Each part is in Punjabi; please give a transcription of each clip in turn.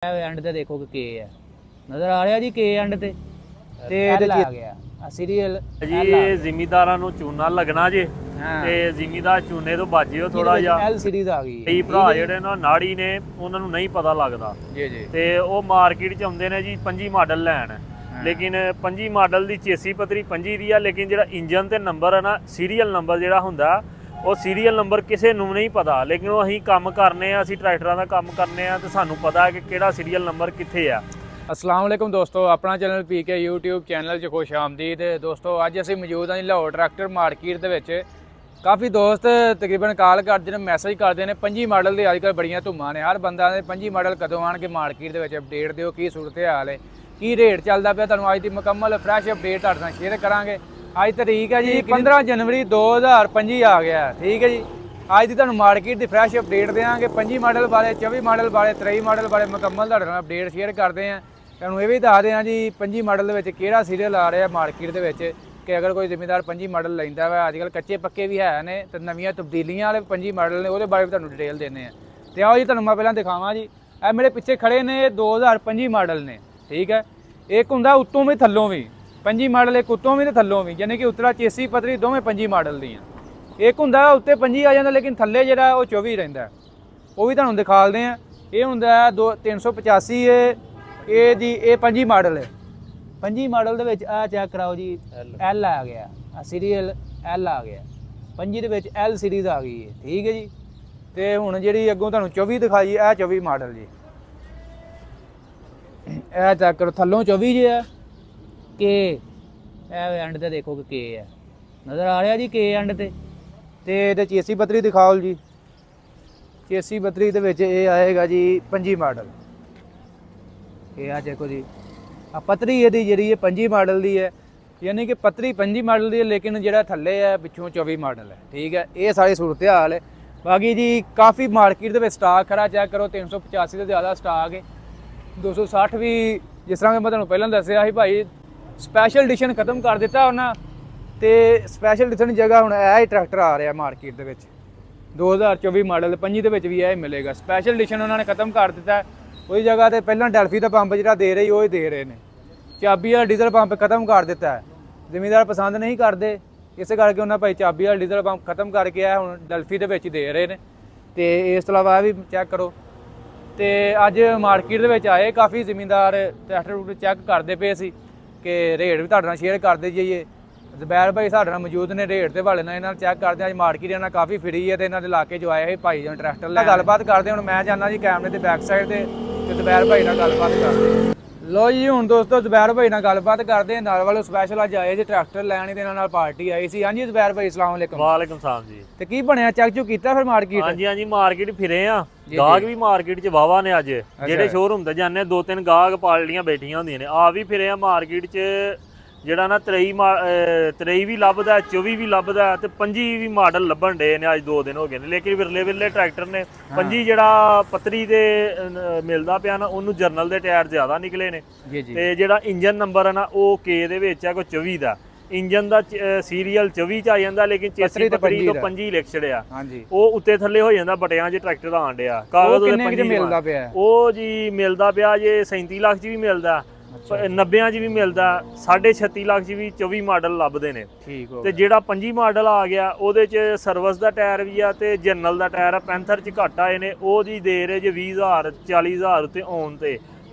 एंड ते देखो कि के है नजर आ रहा जी के एंड ते आ गया सीरियल जी ਜ਼ਿਮੀਦਾਰਾਂ ਨੂੰ ਚੂਨਾ ਲੱਗਣਾ ਜੇ ਤੇ ਜ਼ਿਮੀਦਾਰ ਚੂਨੇ ਤੋਂ ਬਾਜਿਓ ਥੋੜਾ ਜਿਹਾ एल सीरीज आ गई ਕਈ ਭਰਾ ਜਿਹੜੇ ਨਾ ਨਾੜੀ ਨੇ ਉਹਨਾਂ ਨੂੰ ਨਹੀਂ ਪਤਾ ਲੱਗਦਾ जी ਤੇ ਉਹ ਮਾਰਕੀਟ ਚ ਆਉਂਦੇ ਨੇ ਜੀ 25 ਮਾਡਲ ਲੈਣ ਲੇਕਿਨ 25 ਮਾਡਲ ਦੀ ਚੇਸੀ ਪਤਰੀ 25 ਦੀ ਆ ਲੇਕਿਨ ਜਿਹੜਾ ਇੰਜਨ ਤੇ ਨੰਬਰ ਹੈ ਨਾ ਸੀਰੀਅਲ ਨੰਬਰ ਜਿਹੜਾ ਹੁੰਦਾ ਉਹ ਸੀਰੀਅਲ ਨੰਬਰ ਕਿਸੇ ਨੂੰ ਨਹੀਂ ਪਤਾ ਲੇਕਿਨ ਉਹ ਅਸੀਂ ਕੰਮ ਕਰਨੇ ਆ ਅਸੀਂ ਟਰੈਕਟਰਾਂ ਦਾ ਕੰਮ ਕਰਨੇ ਆ ਤੇ ਸਾਨੂੰ ਪਤਾ ਹੈ ਕਿ ਕਿਹੜਾ ਸੀਰੀਅਲ ਨੰਬਰ ਕਿੱਥੇ ਆ। अस्सलाम वालेकुम दोस्तों, अपना चैनल पीके यूट्यूब चैनल च खुश आमदीद दोस्तों। अज असीं मौजूद हाँ लाहौर ट्रैक्टर मार्केट दे विच। काफ़ी दोस्त तकरीबन कॉल करते हैं मैसेज करते हैं 25 मॉडल की अजकल बड़ियां धुम्मां ने। हर बंदा ने 25 मॉडल कदों आण के मार्केट दे विच अपडेट दिओ की सूरत हाल है की रेट चलता पिया तुहानूं अज दी मुकम्मल फ्रैश अपडेट तुहाडे नाल शेयर करांगे। अज तारीख है जी 15 जनवरी 2025 आ गया ठीक है जी। अज दी तुहानूं मार्केट की फ्रैश अपडेट देंगे 25 मॉडल वाले 24 मॉडल वाले 23 मॉडल वाले मुकम्मल तुहाडे नाल अपडेट शेयर करते हैं। ਤੁਹਾਨੂੰ ਇਹ ਵੀ ਦੱਸਦੇ ਹਾਂ ਜੀ 25 ਮਾਡਲ ਦੇ ਵਿੱਚ ਕਿਹੜਾ ਸੀਰੀਅਲ ਆ ਰਿਹਾ ਮਾਰਕੀਟ ਦੇ ਵਿੱਚ ਕਿ ਅਗਰ ਕੋਈ ਜ਼ਿਮੀਂਦਾਰ 25 ਮਾਡਲ ਲੈਂਦਾ ਵਾ ਅੱਜ ਕੱਲ੍ਹ ਕੱਚੇ ਪੱਕੇ ਵੀ ਹੈ ਨੇ ਤੇ ਨਵੀਆਂ ਤਬਦੀਲੀਆਂ ਵਾਲੇ 25 ਮਾਡਲ ਨੇ ਉਹਦੇ ਬਾਰੇ ਵੀ ਤੁਹਾਨੂੰ ਡਿਟੇਲ ਦਿੰਦੇ ਆ। ਤੇ ਆਓ ਜੀ ਤੁਹਾਨੂੰ ਮੈਂ ਪਹਿਲਾਂ ਦਿਖਾਵਾਂ ਜੀ ਇਹ ਮੇਰੇ ਪਿੱਛੇ ਖੜੇ ਨੇ 2025 ਮਾਡਲ ਨੇ ਠੀਕ ਹੈ। ਇੱਕ ਹੁੰਦਾ ਉੱਤੋਂ ਵੀ ਥੱਲੋਂ ਵੀ 25 ਮਾਡਲ ਇੱਕ ਉੱਤੋਂ ਵੀ ਤੇ ਥੱਲੋਂ ਵੀ ਯਾਨੀ ਕਿ ਉਤਰਾ ਚੇਸੀ ਪਤਰੀ ਦੋਵੇਂ 25 ਮਾਡਲ ਦੀਆਂ। ਇੱਕ ਹੁੰਦਾ ਉੱਤੇ 25 ਆ ਜਾਂਦਾ ਲੇਕਿਨ ਥੱਲੇ ਜਿਹੜਾ ਉਹ 24 ਰਹਿੰਦਾ ਉਹ ਵੀ ਤੁਹਾਨੂੰ ਦਿਖਾਲਦੇ ਆ। ਇਹ ਹੁੰਦਾ 385 ਇਹ ਜੀ ਇਹ 25 ਮਾਡਲ ਹੈ। 25 ਮਾਡਲ ਦੇ ਵਿੱਚ ਆ ਚੈੱਕ ਕਰਾਓ ਜੀ ਐਲ ਆ ਗਿਆ ਸੀਰੀਅਲ ਐਲ ਆ ਗਿਆ 25 ਦੇ ਵਿੱਚ ਐਲ ਸੀਰੀਜ਼ ਆ ਗਈ ਹੈ ਠੀਕ ਹੈ ਜੀ। ਤੇ ਹੁਣ ਜਿਹੜੀ ਅੱਗੋਂ ਤੁਹਾਨੂੰ 24 ਦਿਖਾਈ ਇਹ 24 ਮਾਡਲ ਜੀ ਇਹ ਚੈੱਕ ਕਰੋ ਥੱਲੋਂ 24 ਜੀ ਹੈ ਕੇ ਇਹ ਐਂਡ ਤੇ ਦੇਖੋ ਕਿ ਕੇ ਹੈ ਨਜ਼ਰ ਆ ਰਿਹਾ ਜੀ ਕੇ ਐਂਡ ਤੇ ਇਹਦੇ ਚੇਸੀ ਪਤਰੀ ਦਿਖਾਓ ਜੀ। ਚੇਸੀ ਪਤਰੀ ਦੇ ਵਿੱਚ ਇਹ ਆਏਗਾ ਜੀ 25 ਮਾਡਲ। ਇਹ ਆ ਦੇਖੋ ਜੀ ਆ ਪਤਰੀ ਇਹਦੀ ਜਿਹੜੀ 25 ਮਾਡਲ ਦੀ ਹੈ ਯਾਨੀ ਕਿ ਪਤਰੀ 25 ਮਾਡਲ ਦੀ ਹੈ ਲੇਕਿਨ ਜਿਹੜਾ ਥੱਲੇ ਹੈ ਪਿੱਛੋਂ 24 ਮਾਡਲ ਹੈ ਠੀਕ ਹੈ। ਇਹ ਸਾਰੀ ਸੂਰਤ ਹਾਲ ਹੈ। ਬਾਕੀ ਜੀ ਕਾਫੀ ਮਾਰਕੀਟ ਦੇ ਵਿੱਚ ਸਟਾਕ ਖੜਾ ਚੈੱਕ ਕਰੋ 385 ਤੋਂ ਜ਼ਿਆਦਾ ਸਟਾਕ ਹੈ 260 ਵੀ ਜਿਸ ਤਰ੍ਹਾਂ ਕਿ ਮੈਂ ਤੁਹਾਨੂੰ ਪਹਿਲਾਂ ਦੱਸਿਆ ਸੀ ਭਾਈ ਸਪੈਸ਼ਲ ਐਡੀਸ਼ਨ ਖਤਮ ਕਰ ਦਿੱਤਾ ਉਹਨਾਂ ਤੇ ਸਪੈਸ਼ਲ ਐਡੀਸ਼ਨ ਦੀ ਜਗ੍ਹਾ ਹੁਣ ਇਹ ਹੀ ਟਰੈਕਟਰ ਆ ਰਿਹਾ ਮਾਰਕੀਟ ਦੇ ਵਿੱਚ 2024 ਮਾਡਲ 25 ਦੇ ਵਿੱਚ ਵੀ ਇਹ ਮਿਲੇਗਾ। ਸਪੈਸ਼ਲ ਐਡੀਸ਼ਨ ਉਹਨਾਂ ਨੇ ਖਤਮ ਕਰ ਦਿੱਤਾ ਉਹਦੀ ਜਗ੍ਹਾ ਤੇ ਪਹਿਲਾਂ ਡੈਲਫੀ ਦਾ ਪੰਪ ਜਿਹੜਾ ਦੇ ਰਹੀ ਉਹ ਹੀ ਦੇ ਰਹੇ ਨੇ। ਚਾਬੀ ਵਾਲਾ ਡੀਜ਼ਲ ਪੰਪ ਖਤਮ ਕਰ ਦਿੱਤਾ ਹੈ ਜ਼ਿਮੀਂਦਾਰ ਪਸੰਦ ਨਹੀਂ ਕਰਦੇ ਇਸੇ ਕਰਕੇ ਉਹਨਾਂ ਭਾਈ ਚਾਬੀ ਵਾਲਾ ਡੀਜ਼ਲ ਪੰਪ ਖਤਮ ਕਰਕੇ ਆ ਹੁਣ ਡੈਲਫੀ ਦੇ ਵਿੱਚ ਦੇ ਰਹੇ ਨੇ। ਤੇ ਇਸ ਤੋਂ ਇਲਾਵਾ ਇਹ ਵੀ ਚੈੱਕ ਕਰੋ ਤੇ ਅੱਜ ਮਾਰਕੀਟ ਦੇ ਵਿੱਚ ਆਏ ਕਾਫੀ ਜ਼ਿਮੀਂਦਾਰ ਟਰੈਕਟਰ ਚੈੱਕ ਕਰਦੇ ਪਏ ਸੀ ਕਿ ਰੇਟ ਵੀ ਤੁਹਾਡੇ ਨਾਲ ਸ਼ੇਅਰ ਕਰਦੇ ਜਾਈਏ। ਜ਼ਬੈਰ ਭਾਈ ਸਾਡੇ ਨਾਲ ਮੌਜੂਦ ਨੇ ਰੇਟ ਦੇ ਹਵਾਲੇ ਨਾਲ ਇਹਨਾਂ ਚੈੱਕ ਕਰਦੇ ਅੱਜ ਮਾਰਕੀਟ ਇਹਨਾਂ ਕਾਫੀ ਫਰੀ ਹੈ ਤੇ ਇਹਨਾਂ ਦੇ ਇਲਾਕੇ 'ਚ ਆਏ ਸੀ ਭਾਈ ਜਨ ਟਰੈਕਟਰ ਨਾਲ ਗੱਲਬਾਤ ਕਰਦੇ। ਹੁਣ ਮੈਂ ਜਾਣਾ ਜੀ ਕੈਮਰੇ ਦੇ ਬੈਕ ਸਾਈਡ ਤੇ ਜ਼ਬੈਰ ਭਾਈ ਨਾਲ ਗੱਲਬਾਤ ਕਰਦੇ। ਲੋ ਜੀ ਹੁਣ ਦੋਸਤੋ ਜ਼ਬੈਰ ਭਾਈ ਨਾਲ ਗੱਲਬਾਤ ਕਰਦੇ ਨਾਲ ਵਾਲੋ ਸਪੈਸ਼ਲ ਅੱਜ ਆਏ ਜੀ ਟਰੈਕਟਰ ਲੈਣ ਤੇ ਇਹਨਾਂ ਨਾਲ ਪਾਰਟੀ ਆਈ ਸੀ। ਹਾਂਜੀ ਜ਼ਬੈਰ ਭਾਈ ਅਸਲਾਮ ਵਾਲੇਕੁਮ। ਵਾਲੇਕੁਮ ਸਲਾਮ ਜੀ। ਤੇ ਕੀ ਬਣਿਆ ਚੈੱਕ ਚੁੱਕ ਕੀਤਾ ਫਿਰ ਮਾਰਕੀਟ? ਹਾਂਜੀ ਮਾਰਕੀਟ ਫਿਰੇ ਆ ਗਾਹਕ ਵੀ ਮਾਰਕੀਟ 'ਚ ਵਾਵਾ ਨੇ ਅੱਜ ਜਿਹੜੇ ਸ਼ੋਰੂਮ ਤੇ ਜਾਂਦੇ 2-3 ਗਾਹਕ ਪਾਰਟੀਆਂ ਬੈਠੀਆਂ ਹੁੰਦੀਆਂ ਨੇ ਆ ਵੀ ਫਿਰੇ ਆ ਮਾਰਕੀਟ 'ਚ ਜਿਹੜਾ ਨਾ 23 ਵੀ ਲੱਭਦਾ 24 ਵੀ ਲੱਭਦਾ ਤੇ 25 ਵੀ ਮਾਡਲ ਲੱਭਣ ਡੇ ਨੇ ਅੱਜ 2 ਦਿਨ ਹੋ ਗਏ ਨੇ ਲੇਕਿਨ ਵਿਰਲੇ ਟਰੈਕਟਰ ਨੇ 25 ਜਿਹੜਾ ਪਤਰੀ ਦੇ ਮਿਲਦਾ ਪਿਆ ਨਾ ਉਹਨੂੰ ਜਰਨਲ ਦੇ ਟਾਇਰ ਜ਼ਿਆਦਾ ਨਿਕਲੇ ਨੇ ਤੇ ਜਿਹੜਾ ਇੰਜਨ ਨੰਬਰ ਹੈ ਨਾ ਉਹ ਕੇ ਦੇ ਵਿੱਚ ਆ ਕੋਈ 24 ਦਾ ਇੰਜਨ ਦਾ ਸੀਰੀਅਲ 24 ਚ ਆ ਜਾਂਦਾ ਲੇਕਿਨ ਚੇਸੀ ਪਤਰੀ ਤੋਂ 25 ਲਿਖ ਛੜਿਆ ਉਹ ਉੱਤੇ ਥੱਲੇ ਹੋ ਜਾਂਦਾ ਬਟਿਆਂ 'ਚ ਟਰੈਕਟਰ ਦਾ ਆਣ ਡਿਆ ਕਾਗਜ਼ ਉਹਦੇ ਮਿਲਦਾ ਪਿਆ ਉਹ ਜੀ ਮਿਲਦਾ ਪਿਆ ਜੇ 37 ਲੱਖ 'ਚ ਵੀ ਮਿਲਦਾ 90 ਚ ਵੀ ਮਿਲਦਾ 36.5 ਲੱਖ ਚ ਵੀ 24 ਮਾਡਲ ਲੱਭਦੇ ਨੇ ਤੇ ਜਿਹੜਾ 25 ਮਾਡਲ ਆ ਗਿਆ ਉਹਦੇ ਚ ਸਰਵਿਸ ਦਾ ਟਾਇਰ ਵੀ ਆ ਤੇ ਜਨਰਲ ਦਾ ਟਾਇਰ ਆ ਪੈਂਥਰ ਚ ਘੱਟ ਆਏ ਨੇ ਉਹ ਜੀ ਦੇ ਰਹੇ ਜੇ 20,000 40,000 ਉੱਤੇ ਆਉਣ ਤੇ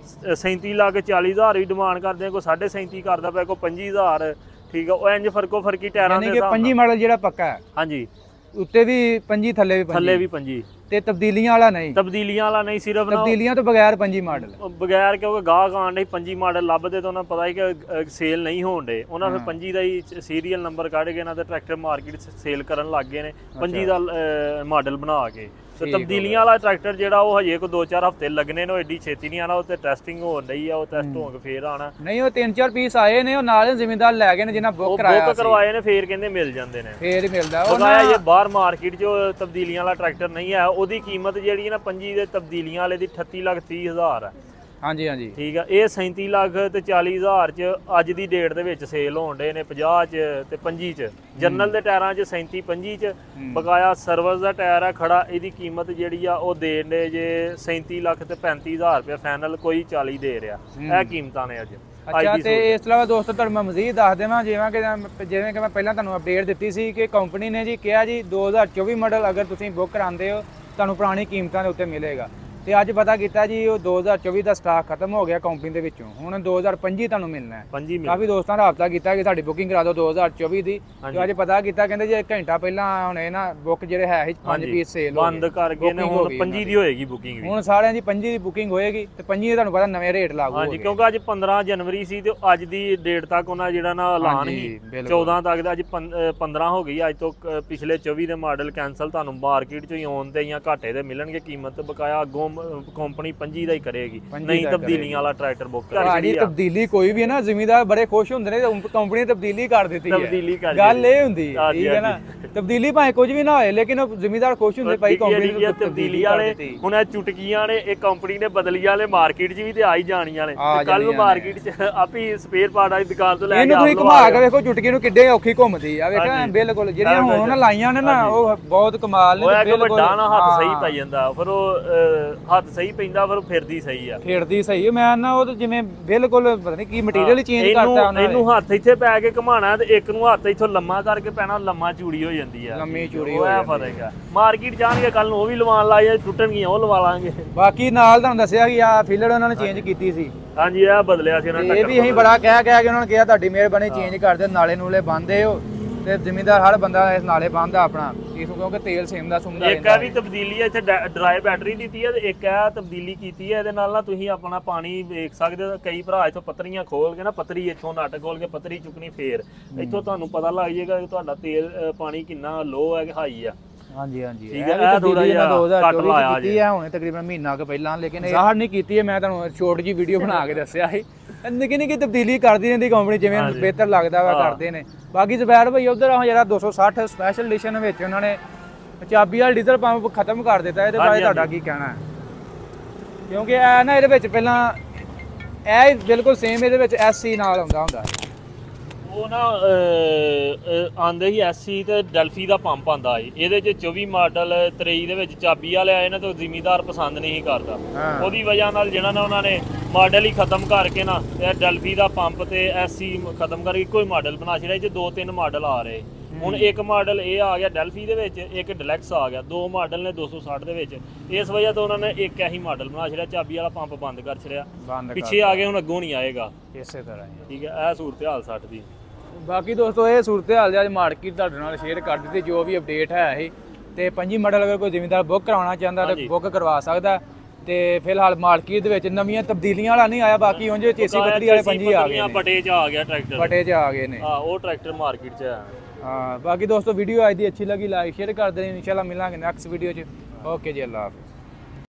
37 ਲੱਖ 40,000 ਵੀ ਡਿਮਾਂਡ ਕਰਦੇ ਕੋਈ 37.5 ਕਰਦਾ ਪਿਆ ਕੋਈ 25,000 ਠੀਕ ਆ ਉਹ ਇੰਜ ਫਰਕੋ ਫਰਕੀ ਟਾਇਰਾਂ ਦੇ 25 ਮਾਡਲ ਜਿਹੜਾ ਪੱਕਾ ਹੈ ਹਾਂਜੀ ਉੱਤੇ ਵੀ 25 ਥੱਲੇ ਵੀ 25 ਤੇ ਤਬਦੀਲੀਆਂ ਵਾਲਾ ਨਹੀਂ ਸਿਰਫ ਤਬਦੀਲੀਆਂ ਤੋਂ ਬਗੈਰ 25 ਮਾਡਲ ਬਗੈਰ ਕਿਉਂਕਿ ਗਾਹਕ ਆਣ ਦੇ 25 ਮਾਡਲ ਲੱਭਦੇ ਤਾਂ ਉਹਨਾਂ ਪਤਾ ਹੀ ਕਿ ਸੇਲ ਨਹੀਂ ਹੋਣ ਡੇ ਉਹਨਾਂ ਫਿਰ 25 ਦਾ ਹੀ ਸੀਰੀਅਲ ਨੰਬਰ ਕੱਢ ਕੇ ਇਹਨਾਂ ਦੇ ਟਰੈਕਟਰ ਮਾਰਕੀਟ ਸੇਲ ਕਰਨ ਲੱਗ ਗਏ ਨੇ 25 ਦਾ ਮਾਡਲ ਬਣਾ ਕੇ। ਤੇ ਤਬਦੀਲੀਆਂ ਵਾਲਾ ਟਰੈਕਟਰ ਜਿਹੜਾ ਉਹ ਹਜੇ ਕੋਈ 2-4 ਹਫ਼ਤੇ ਲੱਗਣੇ ਨੇ ਉਹ ਐਡੀ ਛੇਤੀ ਨਹੀਂ ਆਣਾ ਉਹ ਤੇ ਟੈਸਟਿੰਗ ਹੋਣ ਰਹੀ ਆ ਉਹ ਟੈਸਟ ਹੋ ਕੇ ਫੇਰ ਆਣਾ ਨਹੀਂ ਉਹ 3-4 ਪੀਸ ਆਏ ਨੇ ਉਹ ਨਾਲ ਜ਼ਿਮੀਂਦਾਰ ਲੈ ਗਏ ਨੇ ਜਿਹਨਾਂ ਬੁੱਕ ਕਰਵਾਏ ਨੇ ਫੇਰ ਕਹਿੰਦੇ ਮਿਲ ਜਾਂਦੇ ਨੇ ਫੇਰ ਹੀ ਮਿਲਦਾ ਉਹਨਾਂ ਇਹ ਬਾਹਰ ਮਾਰਕੀਟ 'ਚ ਤਬਦੀਲੀਆਂ ਵਾਲਾ ਟਰੈਕਟਰ ਨਹੀਂ ਹੈ ਉਹਦੀ ਕੀਮਤ ਜਿਹੜੀ ਹੈ ਨਾ 25 ਦੇ ਤਬਦੀਲੀਆਂ ਵਾਲੇ ਦੀ 38,30,000 ਹੈ ਹਾਂਜੀ ਹਾਂਜੀ ਠੀਕ ਆ। ਇਹ 37 ਲੱਖ ਤੇ 40 ਹਜ਼ਾਰ ਚ ਅੱਜ ਦੀ ਡੇਟ ਦੇ ਵਿੱਚ ਸੇਲ ਹੋਣ ਡੇ ਨੇ, 50 ਚ ਤੇ 25 ਚ। ਜਰਨਲ ਦੇ ਟਾਇਰਾਂ ਚ 37 25 ਚ। ਬਕਾਇਆ ਸਰਵਿਸ ਦਾ ਟਾਇਰ ਆ ਖੜਾ, ਇਹਦੀ ਕੀਮਤ ਜਿਹੜੀ ਆ ਉਹ ਦੇ ਨੇ ਜੇ 37 ਲੱਖ ਤੇ 35 ਹਜ਼ਾਰ ਰੁਪਏ ਫਾਈਨਲ, ਕੋਈ 40 ਦੇ ਰਿਹਾ। ਇਹ ਕੀਮਤਾਂ ਨੇ ਅੱਜ। ਅੱਛਾ, ਤੇ ਇਸ ਤੋਂ ਇਲਾਵਾ ਦੋਸਤੋ ਤੁਹਾਨੂੰ ਮੈਂ ਮਜ਼ੀਦ ਦੱਸ ਦੇਵਾਂ, ਜਿਵੇਂ ਕਿ ਮੈਂ ਪਹਿਲਾਂ ਤੁਹਾਨੂੰ ਅਪਡੇਟ ਦਿੱਤੀ ਸੀ ਕਿ ਕੰਪਨੀ ਨੇ ਜੀ ਕਿਹਾ ਜੀ 2024 ਮਾਡਲ ਅਗਰ ਤੁਸੀਂ ਬੁੱਕ ਕਰਾਉਂਦੇ ਹੋ ਤੁਹਾਨੂੰ ਪੁਰਾਣੀ ਕੀਮਤਾਂ ਦੇ ਉੱਤੇ ਮਿਲੇਗਾ। ਤੇ ਅੱਜ ਪਤਾ ਕੀਤਾ ਜੀ ਉਹ 2024 ਦਾ ਸਟਾਕ ਖਤਮ ਹੋ ਗਿਆ ਕੰਪਨੀ ਦੇ ਵਿੱਚੋਂ, ਹੁਣ 2025 ਤੁਹਾਨੂੰ ਮਿਲਣਾ ਹੈ। ਕਾਫੀ ਦੋਸਤਾਂ ਦਾ ਰਾਬਤਾ ਕੀਤਾ ਕਿ ਸਾਡੀ ਬੁਕਿੰਗ ਕਰਾ ਦਿਓ 2024 ਦੀ। ਤੇ ਅੱਜ ਪਤਾ ਕੀਤਾ ਕਹਿੰਦੇ ਜੇ ਘੰਟਾ ਪਹਿਲਾਂ ਹੁਣ ਇਹ ਨਾ ਬੁੱਕ ਜਿਹੜੇ ਹੈ 5 ਪੀਸ ਸੇਲ ਬੰਦ ਕਰ ਗਏ ਨੇ, ਹੁਣ 25 ਦੀ ਹੋਏਗੀ ਬੁਕਿੰਗ ਵੀ। ਹੁਣ ਸਾਰਿਆਂ ਦੀ 25 ਦੀ ਬੁਕਿੰਗ ਹੋਏਗੀ ਤੇ 25 ਦੇ ਤੁਹਾਨੂੰ ਪਤਾ ਨਵੇਂ ਰੇਟ ਲਾਗੂ ਹੋ ਗਏ। ਹਾਂਜੀ, ਕਿਉਂਕਿ ਅੱਜ 15 ਜਨਵਰੀ ਸੀ ਤੇ ਅੱਜ ਦੀ ਡੇਟ ਤੱਕ ਉਹਨਾਂ ਜਿਹੜਾ ਨਾ ਐਲਾਨ ਸੀ 14 ਤੱਕ ਦਾ, ਅੱਜ 15 ਹੋ ਗਈ। ਅੱਜ ਤੋਂ ਪਿਛਲੇ 24 ਦੇ ਮਾਡਲ ਕੈਂਸਲ ਤੁਹਾਨੂੰ ਮਾਰਕੀਟ ਚੋਂ ਹੀ ਆਉਣ ਤੇ ਜਾਂ ਘਾਟੇ ਦੇ ਮਿਲਣਗੇ। ਕੀਮਤ ਬਕਾਇਆ ਅੱਗੋਂ ਕੰਪਨੀ 25 ਦਾ ਹੀ ਕਰੇਗੀ, ਨਹੀਂ ਤਬਦੀਲੀਆਂ ਵਾਲਾ ਟਰੈਕਟਰ ਬੁੱਕ ਕਰ ਭਾਜੀ। ਤਬਦੀਲੀ ਕੋਈ ਵੀ ਹੈ ਨਾ, ਜ਼ਿਮੀਂਦਾਰ ਬੜੇ ਖੁਸ਼ ਹੁੰਦੇ ਨੇ ਕੰਪਨੀ ਨੇ ਤਬਦੀਲੀ ਕਰ ਦਿੱਤੀ ਹੈ। ਗੱਲ ਇਹ ਹੁੰਦੀ ਠੀਕ ਹੈ ਨਾ, ਤਬਦੀਲੀ ਭਾਵੇਂ ਕੁਝ ਵੀ ਨਾ ਹੋਏ ਲੇਕਿਨ ਜ਼ਿਮੀਂਦਾਰ ਖੁਸ਼ ਹੁੰਦੇ ਭਾਈ ਕੰਪਨੀ ਨੇ ਤਬਦੀਲੀ ਵਾਲੇ। ਹੁਣ ਇਹ ਚੁਟਕੀਆਂ ਨੇ, ਇਹ ਕੰਪਨੀ ਨੇ ਬਦਲੀ ਵਾਲੇ ਮਾਰਕੀਟ 'ਚ ਵੀ ਤੇ ਆ ਹੀ ਜਾਣੀਆਂ ਨੇ। ਕੱਲ ਨੂੰ ਮਾਰਕੀਟ 'ਚ ਆਪੀ ਸਪੇਅਰ ਪਾਰਟ ਵਾਲੀ ਦੁਕਾਨ ਤੋਂ ਲੈ ਕੇ ਇਹਨੂੰ ਤੁਸੀਂ ਘੁਮਾ ਕੇ ਵੇਖੋ ਚੁਟਕੀ ਨੂੰ ਕਿੱਡੇ ਔਖੀ ਘੁੰਮਦੀ ਆ। ਵੇਖੋ ਬਿਲਕੁਲ ਜਿਹੜੀਆਂ ਹੁਣ ਲਾਈਆਂ ਨੇ ਨਾ ਉਹ ਬਹੁਤ ਕਮਾਲ ਨੇ। ਬਿਲਕੁਲ ਵੱਡਾ ਨਾ ਹੱਥ ਸਹੀ ਪੈ ਜਾਂਦਾ, ਫਿਰ ਉਹ ਹੱਥ ਸਹੀ ਪੈਂਦਾ, ਫਿਰ ਫਿਰਦੀ ਸਹੀ ਆ। ਫਿਰਦੀ ਸਹੀ ਹੈ। ਮੈਂ ਨਾ ਉਹ ਜਿਵੇਂ ਬਿਲਕੁਲ ਪਤਾ ਨਹੀਂ ਕੀ ਮਟੀਰੀਅਲ ਚੇਂਜ ਕਰਤਾ ਉਹਨਾਂ ਨੇ। ਇਹਨੂੰ ਹੱਥ ਇੱਥੇ ਪੈ ਕੇ ਘੁਮਾਣਾ ਤੇ ਇੱਕ ਨੂੰ ਹੱਥ ਇੱਥੋਂ ਲੰਮਾ ਕਰਕੇ ਪੈਣਾ, ਲੰਮਾ ਚੂੜੀ ਹੋ ਜਾਂਦੀ ਆ। ਲੰਮੀ ਚੂੜੀ ਹੋ ਜਾਂਦੀ ਆ। ਫਰਕ ਆ। ਮਾਰਕੀਟ ਜਾਣਗੇ ਕੱਲ ਨੂੰ ਉਹ ਵੀ ਲਵਾਉਣ ਲੱਗ ਜਾਏ, ਟੁੱਟਣਗੀਆਂ ਉਹ ਲਵਾ ਲਾਂਗੇ। ਬਾਕੀ ਨਾਲ ਤੁਹਾਨੂੰ ਦੱਸਿਆ ਕਿ ਆ ਫੀਲਰ ਉਹਨਾਂ ਨੇ ਚੇਂਜ ਕੀਤੀ ਸੀ। ਹਾਂਜੀ, ਇਹ ਬਦਲਿਆ ਸੀ ਉਹਨਾਂ ਨੇ। ਇਹ ਵੀ ਅਸੀਂ ਬੜਾ ਕਹਿ ਕੇ ਉਹਨਾਂ ਨੇ ਕਿਹਾ ਤੁਹਾਡੀ ਮਿਹਰਬਾਨੀ ਚੇਂਜ ਕਰ ਦਿਓ, ਨਾਲੇ ਨੂਲੇ ਬੰਦੇ ਹੋ ਤੇ ਜ਼ਿਮੀਂਦਾਰ ਹਰ ਬੰਦਾ ਇਸ ਨਾਲੇ ਬੰਦਾ ਆਪਣਾ, ਕਿਉਂਕਿ ਤੇਲ ਸੇਮ ਦਾ ਸੁੰਦਾ। ਇੱਕ ਆ ਵੀ ਤਬਦੀਲੀ ਹੈ, ਇੱਥੇ ਡਰਾਈ ਬੈਟਰੀ ਦਿੱਤੀ ਹੈ ਤੇ ਇੱਕ ਆ ਤਬਦੀਲੀ ਕੀਤੀ ਹੈ। ਇਹਦੇ ਨਾਲ ਨਾ ਤੁਸੀਂ ਆਪਣਾ ਪਾਣੀ ਵੇਖ ਸਕਦੇ ਹੋ। ਕਈ ਭਰਾ ਇੱਥੋਂ ਪੱਤਰੀਆਂ ਖੋਲ ਕੇ ਨਾ, ਪੱਤਰੀ ਇੱਥੋਂ ਨੱਟ ਖੋਲ ਕੇ ਪੱਤਰੀ ਚੁੱਕਣੀ, ਫੇਰ ਇੱਥੋਂ ਤੁਹਾਨੂੰ ਪਤਾ ਲੱਗ ਜਾਏਗਾ ਕਿ ਤੁਹਾਡਾ ਤੇਲ ਪਾਣੀ ਕਿੰਨਾ ਲੋ ਹੈ ਕਿ ਹਾਈ ਆ। ਹਾਂਜੀ ਹਾਂਜੀ, ਠੀਕ ਹੈ। ਇਹ ਥੋੜਾ ਜਿਹਾ ਕੱਟ ਲਾਇਆ ਕੀਤੀ ਹੈ ਹੁਣ ਤਕਰੀਬਨ ਮਹੀਨਾ ਕੁ ਪਹਿਲਾਂ, ਲੇਕਿਨ ਜ਼ਾਹਰ ਨਹੀਂ ਕੀਤੀ ਹੈ। ਮੈਂ ਤੁਹਾਨੂੰ ਛੋਟੀ ਜਿਹੀ ਵੀਡੀਓ ਬਣਾ ਕੇ ਦੱਸਿਆ ਸੀ। ਨਿੱਕੀ ਨਿੱਕੀ ਤਬਦੀਲੀ ਕਰਦੀ ਰਹਿੰਦੀ ਕੰਪਨੀ, ਜਿਵੇਂ ਬਿਹਤਰ ਲੱਗਦਾ ਵਾ ਕਰਦੇ ਨੇ। ਬਾਕੀ ਜ਼ਬੈਰ ਭਾਈ ਉਧਰ ਜਿਹੜਾ 260 ਸਪੈਸ਼ਲ ਐਡੀਸ਼ਨ ਵਿੱਚ ਉਹਨਾਂ ਨੇ ਚਾਬੀ ਵਾਲਾ ਡੀਜ਼ਲ ਪੰਪ ਖਤਮ ਕਰ ਦਿੱਤਾ। ਇਹਦੇ ਬਾਰੇ ਤੁਹਾਡਾ ਕੀ ਕਹਿਣਾ ਹੈ? ਕਿਉਂਕਿ ਇਹ ਨਾ ਇਹਦੇ ਵਿੱਚ ਪਹਿਲਾਂ ਇਹ ਬਿਲਕੁਲ ਸੇਮ ਇਹਦੇ ਵਿੱਚ SC ਨਾਲ ਆਉਂਦਾ ਹੁੰਦਾ, ਉਹ ਨਾ ਆਂਦੇ ਹੀ SC ਤੇ ਡੈਲਫੀ ਦਾ ਪੰਪ ਆਂਦਾ ਏ। ਇਹਦੇ 'ਚ 24 ਮਾਡਲ 23 ਦੇ ਵਿੱਚ ਚਾਬੀ ਵਾਲੇ ਆਏ ਨੇ ਤੇ ਜ਼ਿਮੀਂਦਾਰ ਪਸੰਦ ਨਹੀਂ ਕਰਦਾ। ਉਹਦੀ ਵਜ੍ਹਾ ਨਾਲ ਜਿਹੜਾ ਨਾ ਉਹਨਾਂ ਨੇ ਮਾਡਲ ਹੀ ਖਤਮ ਕਰਕੇ ਨਾ ਤੇ ਡੈਲਫੀ ਦਾ ਪੰਪ ਤੇ SC ਖਤਮ ਕਰਕੇ ਇੱਕੋ ਹੀ ਮਾਡਲ ਬਣਾ ਛੜਿਆ। ਇਹ 'ਚ 2-3 ਮਾਡਲ ਆ ਰਹੇ। ਹੁਣ ਇੱਕ ਮਾਡਲ ਇਹ ਆ ਗਿਆ ਡੈਲਫੀ ਦੇ ਵਿੱਚ, ਇੱਕ ਡਿਲੈਕਸ ਆ ਗਿਆ, 2 ਮਾਡਲ ਨੇ 260 ਦੇ ਵਿੱਚ। ਇਸ ਵਜ੍ਹਾ ਤੋਂ ਉਹਨਾਂ ਨੇ ਇੱਕ ਇਹੀ ਮਾਡਲ ਬਣਾ ਛੜਿਆ, ਚਾਬੀ ਵਾਲਾ ਪੰਪ ਬੰਦ ਕਰ ਛੜਿਆ। ਪਿੱਛੇ ਆ ਗਏ, ਹੁਣ ਅੱਗੋਂ ਨਹੀਂ ਆਏਗਾ ਇਸੇ ਤਰ੍ਹਾਂ। ਠੀਕ ਹੈ, ਇਹ ਸੂਰਤ ਹਾਲ 60 ਦੀ। ਬਾਕੀ ਦੋਸਤੋ ਇਹ ਸੂਰਤ ਹਾਲ ਅੱਜ ਮਾਰਕੀਟ ਤੁਹਾਡੇ ਨਾਲ ਸ਼ੇਅਰ ਕਰ ਦਿੱਤੀ, ਜੋ ਵੀ ਅਪਡੇਟ ਹੈ ਇਹ। ਤੇ 25 ਮਾਡਲ ਅਗਰ ਕੋਈ ਜ਼ਿਮੀਂਦਾਰ ਬੁੱਕ ਕਰਾਉਣਾ ਚਾਹੁੰਦਾ ਤਾਂ ਬੁੱਕ ਕਰਵਾ ਸਕਦਾ। ਤੇ ਫਿਲਹਾਲ ਮਾਰਕੀਟ ਦੇ ਵਿੱਚ ਨਵੀਆਂ ਤਬਦੀਲੀਆਂ ਵਾਲਾ ਨਹੀਂ ਆਇਆ। ਬਾਕੀ ਉਂਝ ਚੇਸੀ ਪੱਤਰੀ ਵਾਲੇ 25 ਆ ਗਏ ਨੇ। ਬਟੇ 'ਚ ਆ ਗਿਆ ਟਰੈਕਟਰ, ਬਟੇ 'ਚ ਆ ਗਏ ਨੇ। ਹਾਂ, ਉਹ ਟਰੈਕਟਰ ਮਾਰਕੀਟ 'ਚ ਆ। ਹਾਂ, ਬਾਕੀ ਦੋਸਤੋ ਵੀਡੀਓ ਅੱਜ ਦੀ ਅੱਛੀ ਲੱਗੀ ਲਾਈਕ ਸ਼ੇਅਰ ਕਰ ਦੇਣੀ। ਇਨਸ਼ਾਅੱਲਾ ਮਿਲਾਂਗੇ ਨੈਕਸਟ ਵੀਡੀਓ 'ਚ। ਓਕੇ ਜੀ, ਅੱਲਾ ਹਾਫਿਜ਼।